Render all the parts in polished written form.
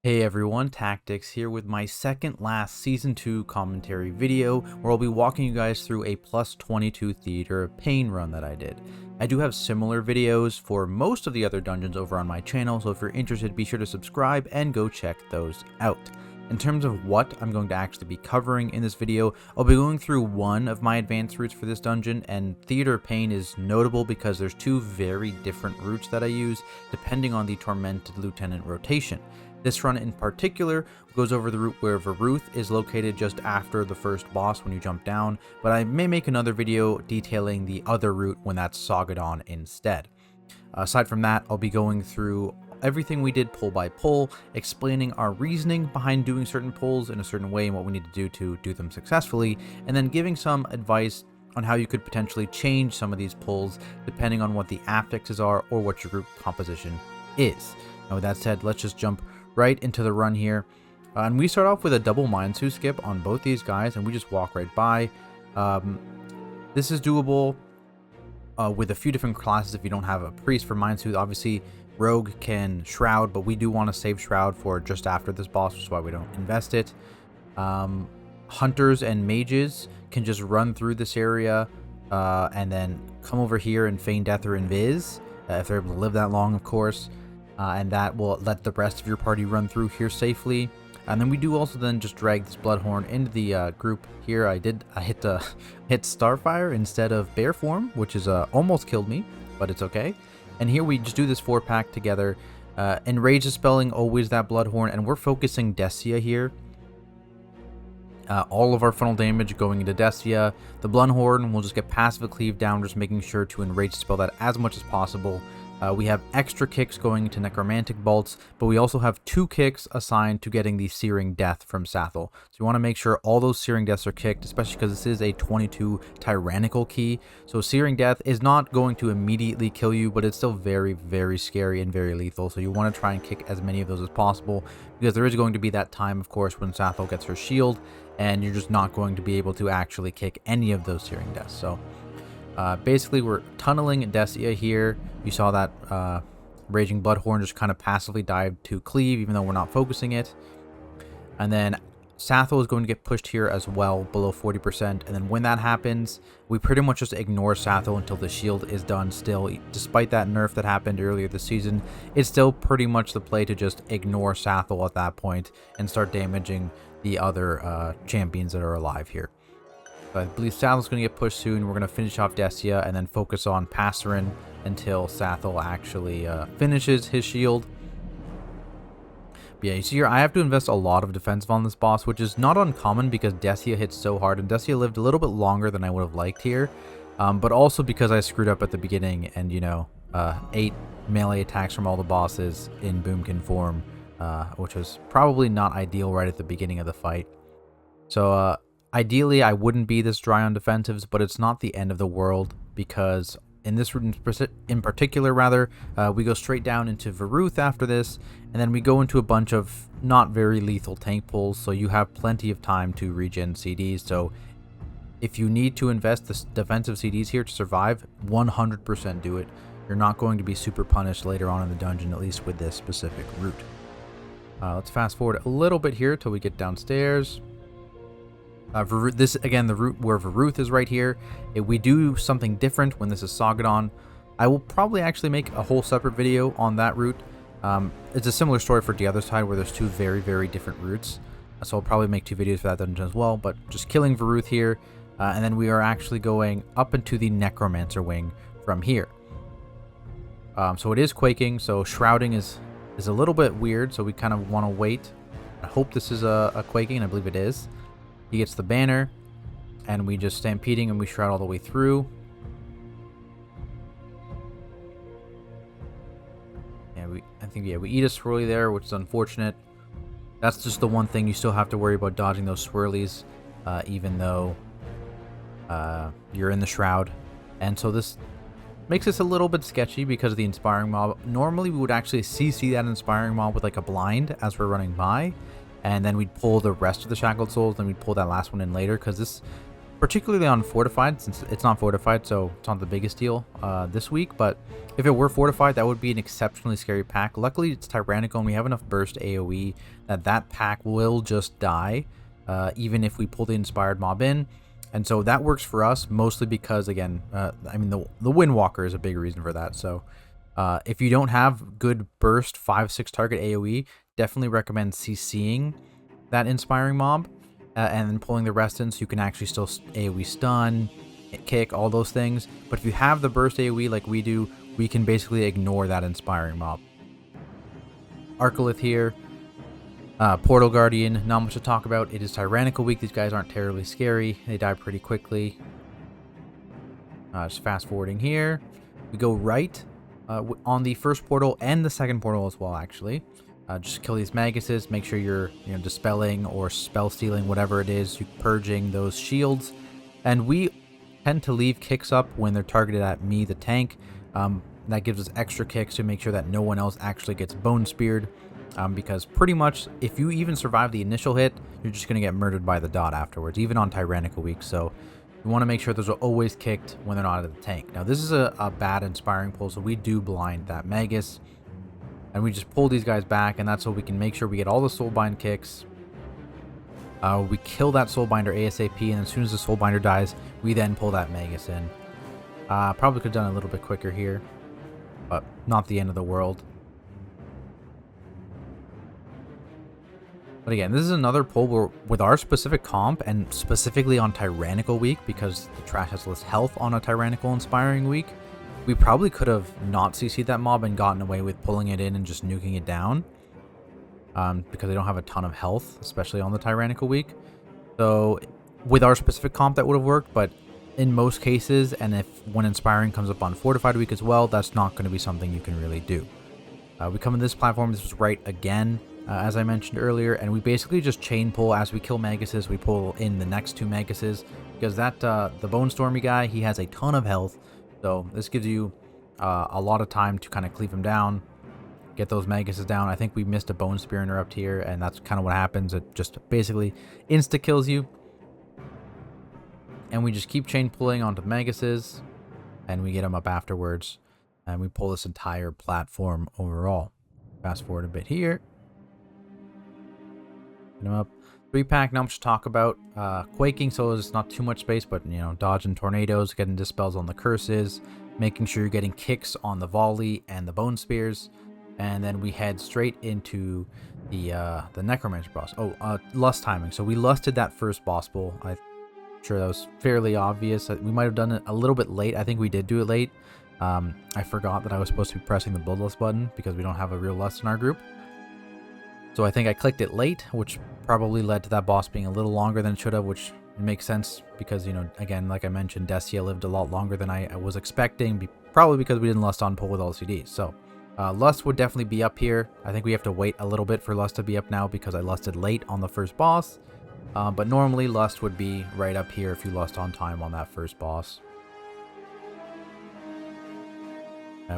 Hey everyone, Tactics here with my second last Season 2 commentary video where I'll be walking you guys through a plus 22 Theater of Pain run that I did. I do have similar videos for most of the other dungeons over on my channel, so if you're interested, be sure to subscribe and go check those out. In terms of what I'm going to actually be covering in this video, I'll be going through one of my advanced routes for this dungeon, and Theater of Pain is notable because there's two very different routes that I use depending on the Tormented Lieutenant rotation. This run in particular goes over the route where Varuth is located just after the first boss when you jump down, but I may make another video detailing the other route when that's Sagadon instead. Aside from that, I'll be going through everything we did pull by pull, explaining our reasoning behind doing certain pulls in a certain way and what we need to do them successfully, and then giving some advice on how you could potentially change some of these pulls depending on what the affixes are or what your group composition is. Now with that said, let's just jump right into the run here. And we start off with a double Mindsu skip on both these guys, and we just walk right by. This is doable with a few different classes if you don't have a priest for Mindsu. Obviously, Rogue can Shroud, but we do want to save Shroud for just after this boss, which is why we don't invest it. Hunters and mages can just run through this area and then come over here and feign death or invis, if they're able to live that long, of course. And that will let the rest of your party run through here safely. And then we do also then just drag this Bloodhorn into the group here. I hit Starfire instead of Bear form, which is almost killed me, but it's okay. And here we just do this 4-pack together. Enrage is spelling always that Bloodhorn, and we're focusing Desia here. All of our funnel damage going into Desia. The Bloodhorn will just get passive cleave down, just making sure to enrage spell that as much as possible. We have extra kicks going into Necromantic Bolts, but we also have 2 kicks assigned to getting the Searing Death from Sathel. So you want to make sure all those Searing Deaths are kicked, especially because this is a 22 Tyrannical key. So Searing Death is not going to immediately kill you, but it's still very, very scary and very lethal. So you want to try and kick as many of those as possible, because there is going to be that time, of course, when Sathel gets her shield, and you're just not going to be able to actually kick any of those Searing Deaths. So basically, we're tunneling Desia here. You saw that Raging Bloodhorn just kind of passively dive to cleave, even though we're not focusing it. And then Sathel is going to get pushed here as well, below 40%. And then when that happens, we pretty much just ignore Sathel until the shield is done still. Despite that nerf that happened earlier this season, it's still pretty much the play to just ignore Sathel at that point and start damaging the other champions that are alive here. I believe Sathel's going to get pushed soon. We're going to finish off Desia and then focus on Passerin until Sathel actually finishes his shield. But yeah, you see here, I have to invest a lot of defensive on this boss, which is not uncommon because Desia hits so hard, and Desia lived a little bit longer than I would have liked here. But also because I screwed up at the beginning and, you know, 8 melee attacks from all the bosses in Boomkin form, which was probably not ideal right at the beginning of the fight. So, ideally, I wouldn't be this dry on defensives, but it's not the end of the world because in this route in particular, we go straight down into Varuth after this, and then we go into a bunch of not very lethal tank pulls, so you have plenty of time to regen CDs. So if you need to invest the defensive CDs here to survive, 100% do it. You're not going to be super punished later on in the dungeon, at least with this specific route. Let's fast forward a little bit here till we get downstairs. This again, the route where Varuth is right here. We do something different when this is Sagadon. I will probably actually make a whole separate video on that route. It's a similar story for the other side where there's 2 very, very different routes. So I'll probably make 2 videos for that dungeon as well. But just killing Varuth here, and then we are actually going up into the Necromancer wing from here. So it is quaking, so shrouding is a little bit weird. So we kind of want to wait. I hope this is a quaking, and I believe it is. He gets the banner, and we just stampeding, and we shroud all the way through. Yeah, I think we eat a swirly there, which is unfortunate. That's just the one thing you still have to worry about, dodging those swirlies, even though you're in the shroud. And so this makes this a little bit sketchy because of the inspiring mob. Normally, we would actually CC that inspiring mob with like a blind as we're running by. And then we'd pull the rest of the Shackled Souls, then we'd pull that last one in later, because this particularly on fortified, since it's not fortified, so it's not the biggest deal this week. But if it were fortified, that would be an exceptionally scary pack. Luckily, it's tyrannical, and we have enough burst AoE that pack will just die, even if we pull the inspired mob in. And so that works for us, mostly because, again, I mean, the Windwalker is a big reason for that. So if you don't have good burst 5-6 target AoE, definitely recommend CCing that inspiring mob and then pulling the rest in so you can actually still AoE stun, kick, all those things. But if you have the burst AoE like we do, we can basically ignore that inspiring mob. Arcolith here. Portal Guardian, not much to talk about. It is Tyrannical week. These guys aren't terribly scary. They die pretty quickly. Just fast forwarding here. We go right on the first portal and the second portal as well, actually. Just kill these Maguses. Make sure you're dispelling or spell stealing, whatever it is. You're purging those shields. And we tend to leave kicks up when they're targeted at me, the tank. That gives us extra kicks to make sure that no one else actually gets bone speared. Because pretty much, if you even survive the initial hit, you're just going to get murdered by the dot afterwards, even on Tyrannical week. So you want to make sure those are always kicked when they're not at the tank. Now, this is a bad inspiring pull, so we do blind that Magus. And we just pull these guys back, and that's so we can make sure we get all the Soulbind kicks. We kill that Soulbinder ASAP, and as soon as the Soulbinder dies, we then pull that Magus in. Probably could have done a little bit quicker here, but not the end of the world. But again, this is another pull where, with our specific comp, and specifically on Tyrannical week, because the trash has less health on a Tyrannical inspiring week, we probably could have not CC'd that mob and gotten away with pulling it in and just nuking it down. Because they don't have a ton of health, especially on the Tyrannical week. So with our specific comp, that would have worked, but in most cases, and if when inspiring comes up on Fortified week as well, that's not going to be something you can really do. We come in this platform, this was right again. As I mentioned earlier, and we basically just chain pull as we kill Maguses. We pull in the next two Maguses because that the Bone Stormy guy, he has a ton of health, so this gives you a lot of time to kind of cleave him down, get those Maguses down. I think we missed a Bone Spear interrupt here, and that's kind of what happens. It just basically insta kills you, and we just keep chain pulling onto the Maguses, and we get them up afterwards, and we pull this entire platform overall. Fast forward a bit here. Them up. 3-pack, not much to talk about. Quaking, so there's not too much space, but dodging tornadoes, getting dispels on the curses, making sure you're getting kicks on the volley and the bone spears, and then we head straight into the Necromancer boss. Lust timing. So we lusted that first boss pull. I'm sure that was fairly obvious. We might have done it a little bit late. I think we did do it late. I forgot that I was supposed to be pressing the Bloodlust button because we don't have a real lust in our group. So I think I clicked it late, which probably led to that boss being a little longer than it should have, which makes sense because, again, like I mentioned, Destia lived a lot longer than I was expecting, probably because we didn't lust on pull with LCDs. So lust would definitely be up here. I think we have to wait a little bit for lust to be up now because I lusted late on the first boss. But normally lust would be right up here if you lust on time on that first boss.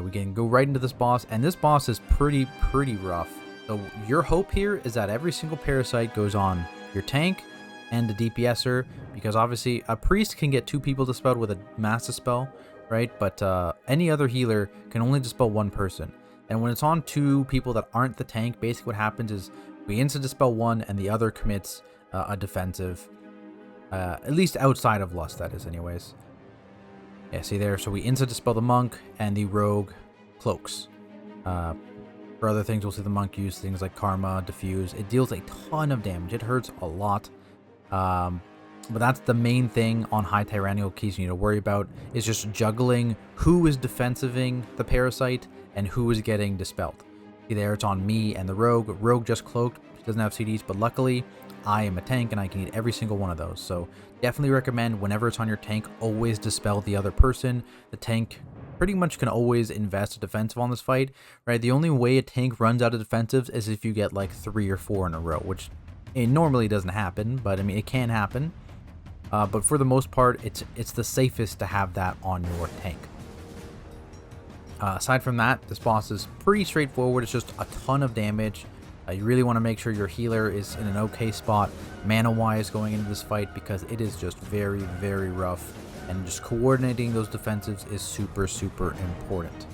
We can go right into this boss, and this boss is pretty rough. So your hope here is that every single parasite goes on your tank and the DPSer, because obviously a priest can get 2 people dispelled with a mass dispel, right? But any other healer can only dispel 1 person. And when it's on 2 people that aren't the tank, basically what happens is we instant dispel 1 and the other commits a defensive, at least outside of lust, that is anyways. Yeah, see there, so we instant dispel the monk and the rogue cloaks. For other things, we'll see the monk use things like Karma, Diffuse. It deals a ton of damage. It hurts a lot. But that's the main thing on high Tyrannical keys you need to worry about, is just juggling who is defensiving the parasite and who is getting dispelled. See there, it's on me and the rogue. Rogue just cloaked. He doesn't have CDs, but luckily I am a tank and I can eat every single one of those. So definitely recommend whenever it's on your tank, always dispel the other person. The tank pretty much can always invest a defensive on this fight, right? The only way a tank runs out of defensives is if you get like 3 or 4 in a row, which it normally doesn't happen, but I mean, it can happen. But for the most part, it's the safest to have that on your tank. Aside from that, this boss is pretty straightforward. It's just a ton of damage. You really want to make sure your healer is in an okay spot mana-wise going into this fight, because it is just very, very rough. And just coordinating those defensives is super, super important.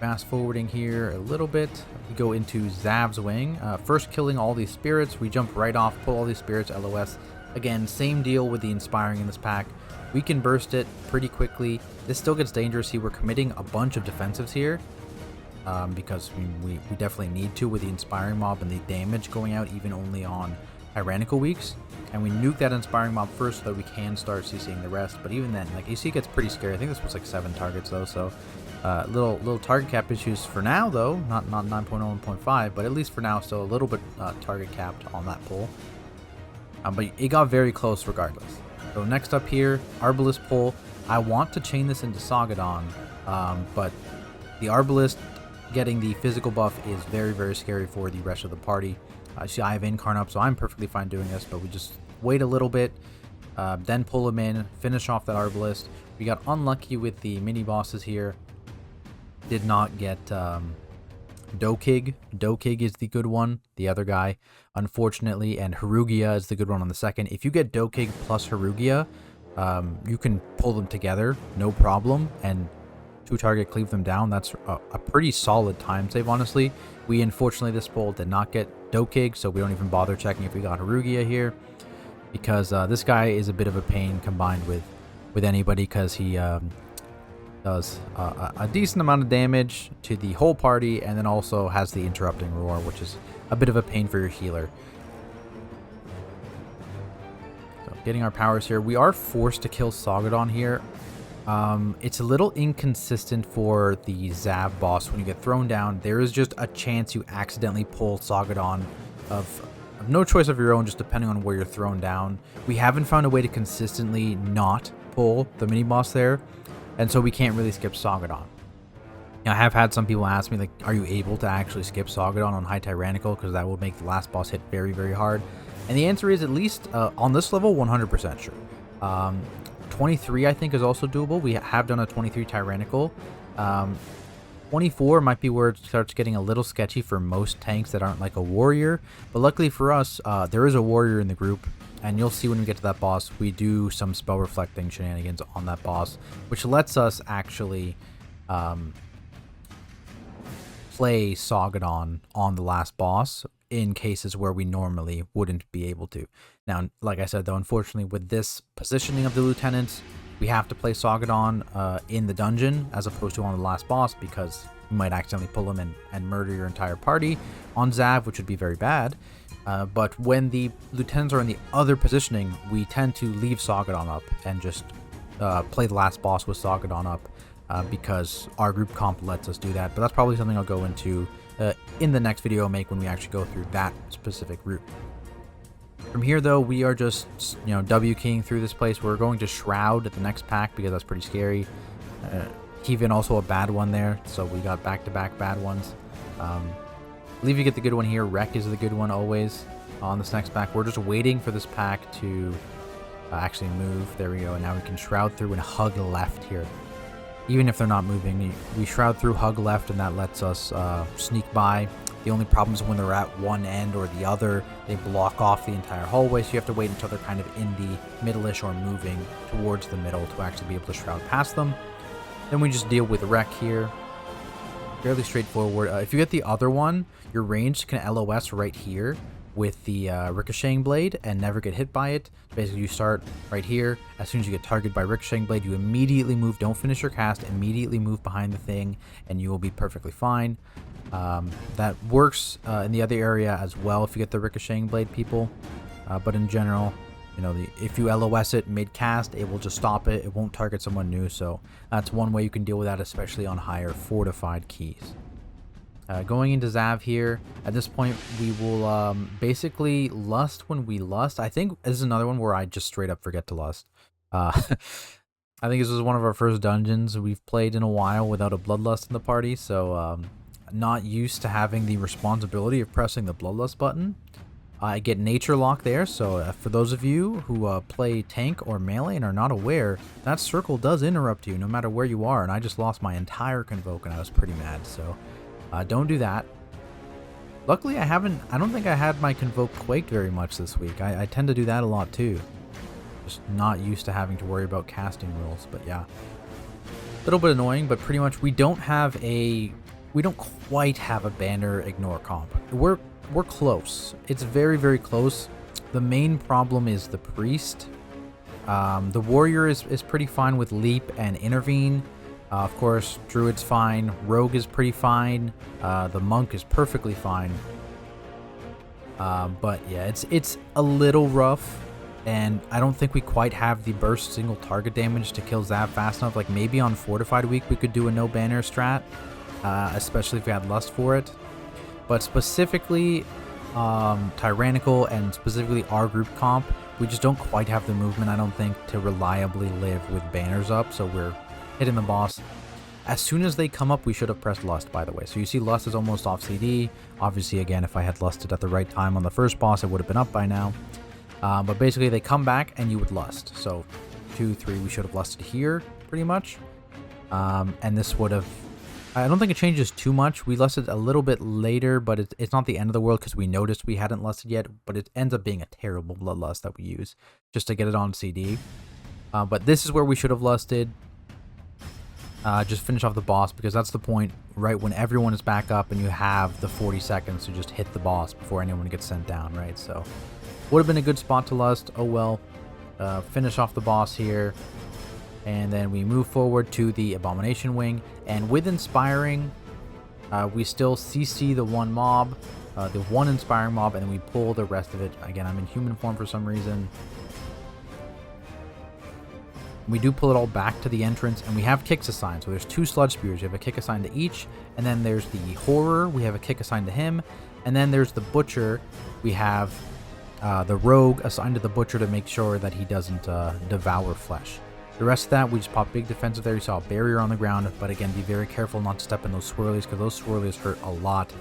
Fast forwarding here a little bit, we go into Xav's Wing. First killing all these spirits, we jump right off, pull all these spirits, LOS. Again, same deal with the Inspiring in this pack. We can burst it pretty quickly. This still gets dangerous. See, we're committing a bunch of defensives here. Because we definitely need to with the Inspiring Mob and the damage going out even only on Tyrannical weeks. And we nuke that Inspiring Mob first so that we can start CCing the rest. But even then, like, you see, it gets pretty scary. I think this was like 7 targets though, so little target cap issues for now though. Not 9.0 and 0.5, but at least for now still a little bit target capped on that pull. But it got very close regardless. So next up here, Arbalest pull. I want to chain this into Sagadon, but the Arbalest getting the physical buff is very, very scary for the rest of the party. See, I have Incarn up, so I'm perfectly fine doing this, but we just wait a little bit, then pull him in, finish off that Arbalest. We got unlucky with the mini bosses here. Did not get Dokig. Dokig is the good one, the other guy, unfortunately, and Herugia is the good one on the second. If you get Dokig plus Herugia, you can pull them together, no problem, and 2-target cleave them down. That's a pretty solid time save, honestly. We unfortunately this pull did not get Dokig, so we don't even bother checking if we got Herugia here, because this guy is a bit of a pain combined with anybody, because he does a decent amount of damage to the whole party, and then also has the interrupting roar, which is a bit of a pain for your healer. So getting our powers here, we are forced to kill Sagadon here. It's a little inconsistent for the Xav boss. When you get thrown down, there is just a chance you accidentally pull Sagadon of no choice of your own, just depending on where you're thrown down. We haven't found a way to consistently not pull the mini boss there, and so we can't really skip Sagadon. Now, I have had some people ask me, like, are you able to actually skip Sagadon on High Tyrannical, because that will make the last boss hit very, very hard? And the answer is, at least on this level, 100% sure. 23 I think is also doable. We have done a 23 Tyrannical. 24 might be where it starts getting a little sketchy for most tanks that aren't like a warrior, but luckily for us, there is a warrior in the group, and you'll see when we get to that boss, we do some spell reflecting shenanigans on that boss, which lets us actually play Sagadon on the last boss in cases where we normally wouldn't be able to. Now, like I said, though, unfortunately, with this positioning of the lieutenants, we have to play Sagadon in the dungeon as opposed to on the last boss, because you might accidentally pull him and murder your entire party on Xav, which would be very bad. But when the lieutenants are in the other positioning, we tend to leave Sagadon up and just play the last boss with Sagadon up, because our group comp lets us do that. But that's probably something I'll go into in the next video I make when we actually go through that specific route. From here, though, we are just, you know, W-keying through this place. We're going to Shroud at the next pack because that's pretty scary. Even also a bad one there, so we got back-to-back bad ones. I believe you get the good one here. Wreck is the good one always on this next pack. We're just waiting for this pack to actually move. There we go, and now we can Shroud through and hug left here. Even if they're not moving, we Shroud through, hug left, and that lets us sneak by. The only problem is when they're at one end or the other, they block off the entire hallway, so you have to wait until they're kind of in the middle-ish or moving towards the middle to actually be able to Shroud past them. Then we just deal with Wreck here. Fairly straightforward. If you get the other one, your range can LOS right here with the Ricocheting Blade and never get hit by it. Basically, you start right here. As soon as you get targeted by Ricocheting Blade, you immediately move. Don't finish your cast. Immediately move behind the thing, and you will be perfectly fine. That works in the other area as well if you get the Ricocheting Blade, people. But in general, you know, if you LOS it mid-cast, it will just stop it. It won't target someone new, so that's one way you can deal with that, especially on higher fortified keys. Going into Xav here, at this point, we will basically lust when we lust. I think this is another one where I just straight up forget to lust. I think this was one of our first dungeons we've played in a while without a Bloodlust in the party, so not used to having the responsibility of pressing the Bloodlust button. I get Nature Lock there, so for those of you who play tank or melee and are not aware, that circle does interrupt you no matter where you are, and I just lost my entire Convoke and I was pretty mad, so don't do that. Luckily, I don't think I had my Convoke quaked very much this week. I tend to do that a lot too. Just not used to having to worry about casting rules, but yeah. A little bit annoying, but pretty much we don't quite have a banner ignore comp. We're close. It's very, very close. The main problem is the priest. The warrior is pretty fine with leap and intervene. Of course, druid's fine. Rogue is pretty fine. The monk is perfectly fine. But yeah, it's a little rough. And I don't think we quite have the burst single target damage to kill Xav fast enough. Like maybe on Fortified Week we could do a no banner strat, especially if we had Lust for it. But specifically, Tyrannical and specifically our group comp, we just don't quite have the movement, I don't think, to reliably live with banners up. So we're hitting the boss. As soon as they come up, we should have pressed Lust, by the way. So you see Lust is almost off CD. Obviously, again, if I had Lusted at the right time on the first boss, it would have been up by now. But basically, they come back and you would Lust. So 2, 3, we should have Lusted here, pretty much. And this would have... I don't think it changes too much. We Lusted a little bit later, but it's not the end of the world because we noticed we hadn't Lusted yet. But it ends up being a terrible Bloodlust that we use just to get it on CD. But this is where we should have Lusted. Just finish off the boss, because that's the point right when everyone is back up and you have the 40 seconds to just hit the boss before anyone gets sent down, right? So would have been a good spot to Lust. Oh well. Finish off the boss here, and then we move forward to the Abomination Wing. And with Inspiring, we still CC the one mob, the one Inspiring mob, and then we pull the rest of it. Again, I'm in human form for some reason. We do pull it all back to the entrance, and we have kicks assigned. So there's 2 Sludge Spears. We have a kick assigned to each, and then there's the Horror. We have a kick assigned to him, and then there's the Butcher. We have the Rogue assigned to the Butcher to make sure that he doesn't devour flesh. The rest of that, we just pop big defensive there. You saw a barrier on the ground, but again, be very careful not to step in those swirlies, because those swirlies hurt a lot.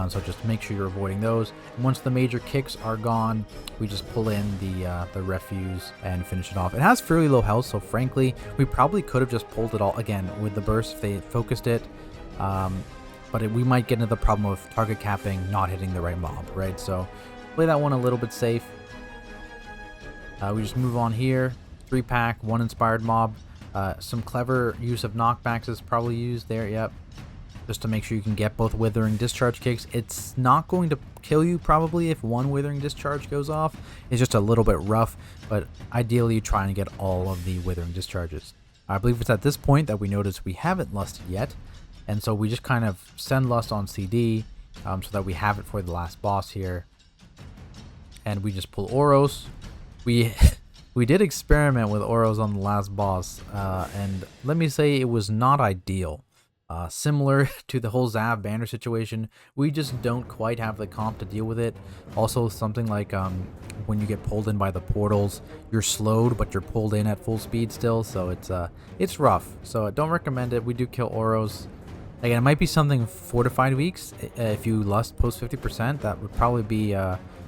So just make sure you're avoiding those. And once the major kicks are gone, we just pull in the refuse and finish it off. It has fairly low health, so frankly, we probably could have just pulled it all again with the burst if they focused it. But we might get into the problem of target capping, not hitting the right mob, right? So play that one a little bit safe. We just move on here. 3-pack, 1 inspired mob. Some clever use of knockbacks is probably used there, yep. Just to make sure you can get both Withering Discharge kicks. It's not going to kill you probably if 1 Withering Discharge goes off. It's just a little bit rough, but ideally you try and get all of the Withering Discharges. I believe it's at this point that we notice we haven't Lusted yet, and so we just kind of send Lust on CD so that we have it for the last boss here. And we just pull Oros. We did experiment with Oros on the last boss, and let me say it was not ideal. Similar to the whole Xav banner situation, we just don't quite have the comp to deal with it. Also, something like when you get pulled in by the portals, you're slowed, but you're pulled in at full speed still, so it's rough. So I don't recommend it. We do kill Oros. Again, it might be something Fortified Weeks. If you Lust post 50%, that would probably be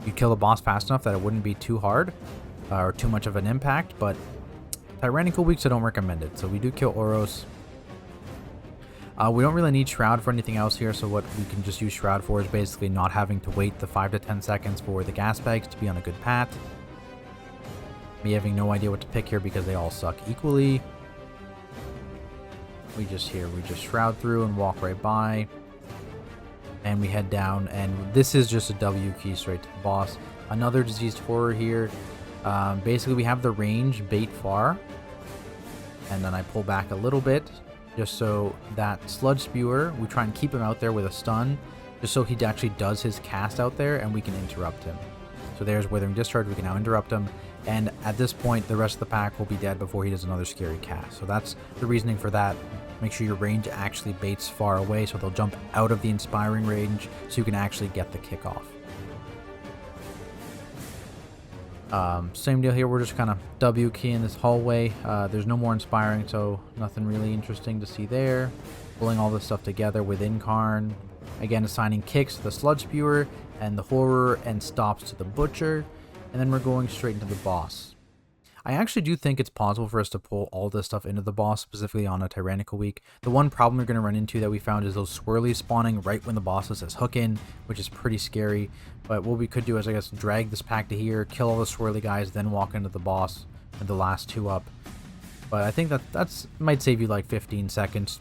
you'd kill the boss fast enough that it wouldn't be too hard or too much of an impact. But Tyrannical Weeks, I don't recommend it. So we do kill Oros. We don't really need Shroud for anything else here, so what we can just use Shroud for is basically not having to wait the 5 to 10 seconds for the gas bags to be on a good path. Me having no idea what to pick here because they all suck equally. We just Shroud through and walk right by. And we head down, and this is just a W key straight to the boss. Another Diseased Horror here. Basically, we have the range bait far. And then I pull back a little bit, just so that Sludge Spewer, we try and keep him out there with a stun, just so he actually does his cast out there and we can interrupt him. So there's Withering Discharge, we can now interrupt him, and at this point the rest of the pack will be dead before he does another scary cast. So that's the reasoning for that. Make sure your range actually baits far away, so they'll jump out of the Inspiring range so you can actually get the kick off. Same deal here, we're just kind of W key in this hallway. There's no more Inspiring, so nothing really interesting to see there. Pulling all this stuff together with Incarn. Again, assigning kicks to the Sludge Spewer and the Horror, and stops to the Butcher. And then we're going straight into the boss. I actually do think it's possible for us to pull all this stuff into the boss, specifically on a Tyrannical week. The one problem you're going to run into that we found is those swirlies spawning right when the boss says hook in, which is pretty scary. But what we could do is, I guess, drag this pack to here, kill all the swirly guys, then walk into the boss with the last 2 up. But I think that's might save you like 15 seconds.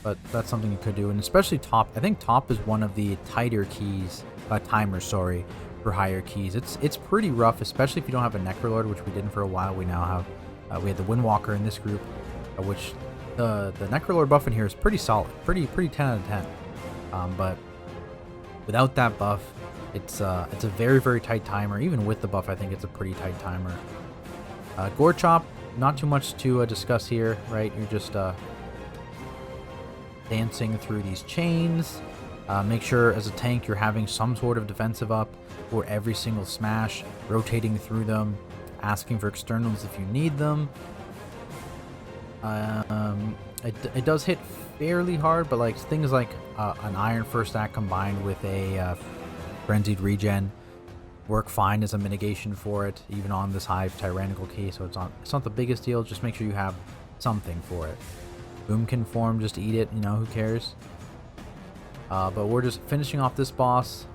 But that's something you could do, and especially top. I think top is one of the tighter keys, timers, sorry, for higher keys. It's pretty rough, especially if you don't have a Necrolord, which we didn't for a while. We now have. We had the Windwalker in this group, which the Necrolord buff in here is pretty solid, pretty 10 out of 10. But without that buff, it's a very tight timer. Even with the buff, I think it's a pretty tight timer. Gorechop, not too much to discuss here, right? You're just dancing through these chains. Make sure as a tank you're having some sort of defensive up for every single smash, rotating through them, asking for externals if you need them. It does hit fairly hard, but like things like an Iron First Act combined with a Frenzied Regen work fine as a mitigation for it, even on this high Tyrannical key. So it's not the biggest deal. Just make sure you have something for it. Boom can form, just eat it, you know, who cares? But we're just finishing off this boss.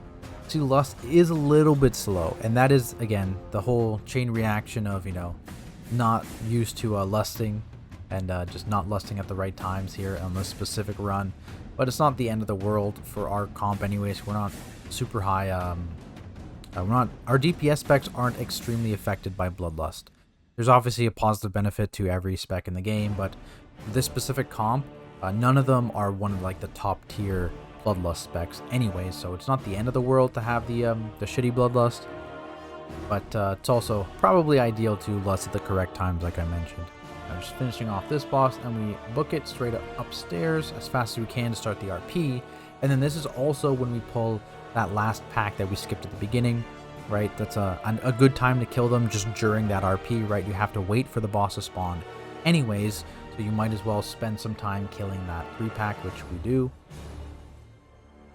See, Lust is a little bit slow, and that is, again, the whole chain reaction of, you know, not used to lusting, and just not lusting at the right times here on this specific run. But it's not the end of the world for our comp anyways. We're not super high, our DPS specs aren't extremely affected by Bloodlust. There's obviously a positive benefit to every spec in the game, but this specific comp, none of them are one of like the top tier Bloodlust specs anyways, so it's not the end of the world to have the shitty Bloodlust, but it's also probably ideal to lust at the correct times, like I mentioned. I'm just finishing off this boss, and we book it straight up upstairs as fast as we can to start the RP, and then this is also when we pull that last pack that we skipped at the beginning, right? That's a good time to kill them just during that RP, right? You have to wait for the boss to spawn anyways, so you might as well spend some time killing that 3-pack, which we do.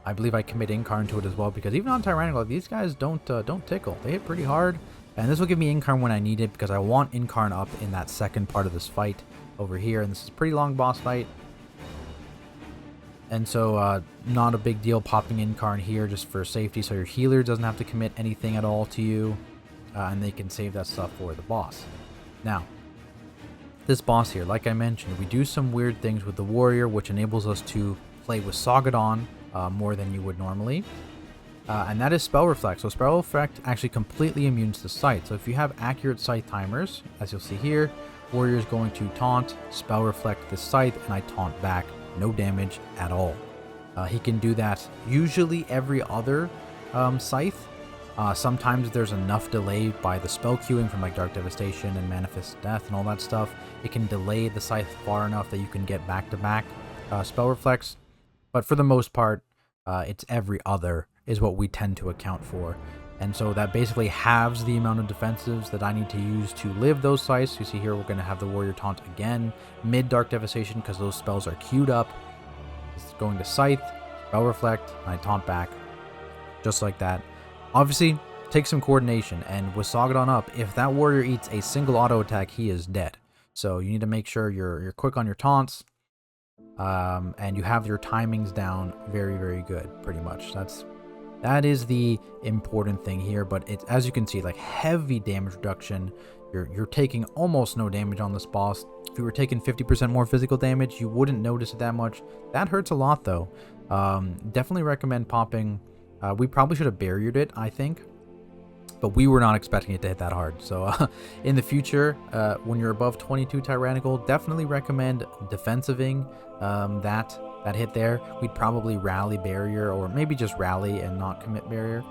I believe I commit Incarn to it as well, because even on Tyrannical, these guys don't tickle. They hit pretty hard, and this will give me Incarn when I need it, because I want Incarn up in that second part of this fight over here, and this is a pretty long boss fight. And so, not a big deal popping Incarn here just for safety, so your healer doesn't have to commit anything at all to you, and they can save that stuff for the boss. Now, this boss here, like I mentioned, we do some weird things with the warrior, which enables us to play with Soggodon more than you would normally, and that is Spell Reflect. So Spell Reflect actually completely immune to Scythe. So if you have accurate Scythe timers, as you'll see here, warrior is going to taunt, Spell Reflect the Scythe, and I taunt back. No damage at all. He can do that usually every other Scythe. Sometimes there's enough delay by the spell queuing from like Dark Devastation and Manifest Death and all that stuff. It can delay the Scythe far enough that you can get back-to-back spell reflex. But for the most part, it's every other is what we tend to account for. And so that basically halves the amount of defensives that I need to use to live those Scythes. You see here we're going to have the Warrior Taunt again, mid Dark Devastation, because those spells are queued up. It's going to Scythe, Spell Reflect, and I taunt back. Just like that. Obviously, take some coordination, and with Soggodon up, if that warrior eats a single auto attack, he is dead. So you need to make sure you're quick on your taunts, and you have your timings down very good, pretty much. That is the important thing here, but it's, as you can see, like heavy damage reduction. You're taking almost no damage on this boss. If you were taking 50% more physical damage, you wouldn't notice it that much. That hurts a lot though. Definitely recommend popping. We probably should have barriered it, I think, but we were not expecting it to hit that hard. So in the future, when you're above 22 Tyrannical, definitely recommend defensiving that hit there. We'd probably rally barrier, or maybe just rally and not commit barrier.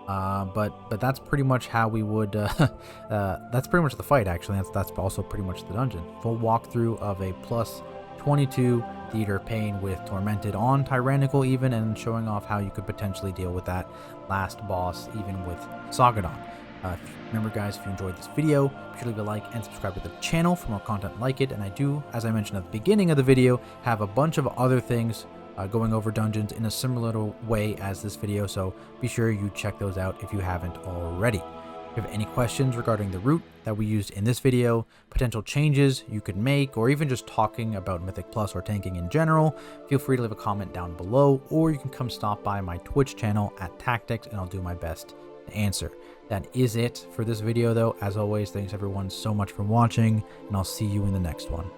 But that's pretty much how we would. That's pretty much the fight. Actually, that's also pretty much the dungeon. Full walkthrough of a plus 22 Theater Pain with Tormented on Tyrannical even, and showing off how you could potentially deal with that last boss even with Soggodon. Remember guys, if you enjoyed this video, be sure to leave a like and subscribe to the channel for more content like it. And I do, as I mentioned at the beginning of the video, have a bunch of other things going over dungeons in a similar way as this video, so be sure you check those out if you haven't already. If you have any questions regarding the route that we used in this video, potential changes you could make, or even just talking about Mythic Plus or tanking in general, feel free to leave a comment down below, or you can come stop by my Twitch channel at Tactics and I'll do my best to answer. That is it for this video though. As always, thanks everyone so much for watching, and I'll see you in the next one.